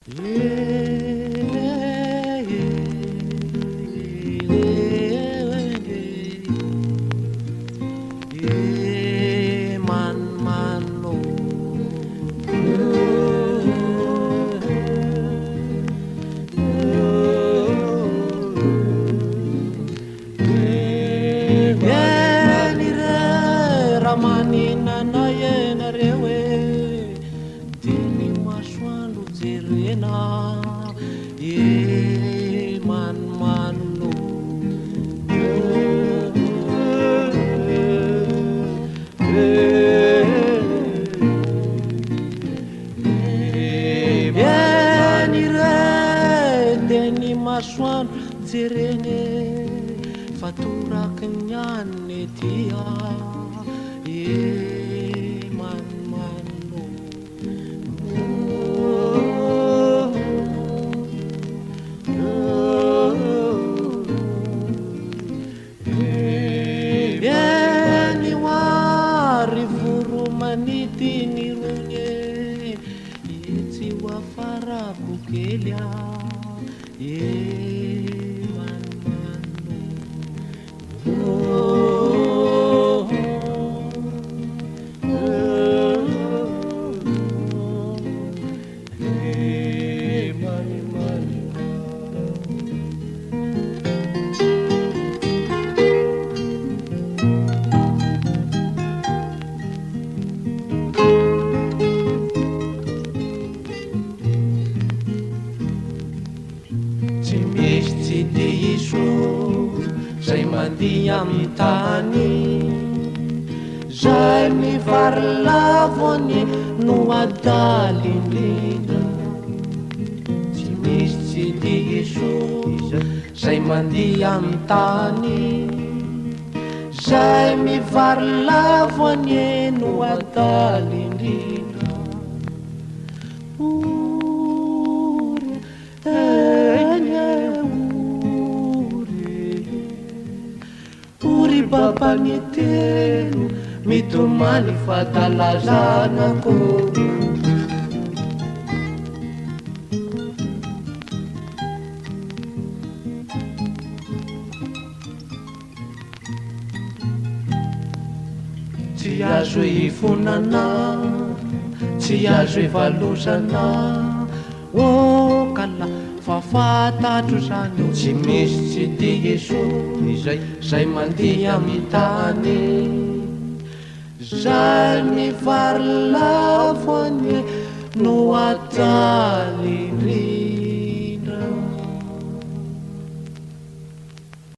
Ramaninanayenareo diny masoandro jerena manomano enire diny masoandro jerene faturaky ny aniny dia manomano eny oary voro manity ny rony tsy ho afarako kely tsy misy tsy diso zay mandia amy tany zay mivary lavony no adaly indrindra tsy misy tsy diso zay mandia amy tany zay mivary lavony no adaly indrindra uri babanitelo mitomany fatalazanako tsy azo ifonana tsy azo ivalozana kala fa fantatro zany tsy misy tsy diso zay mandia amy tany zay mivary lavony no adaly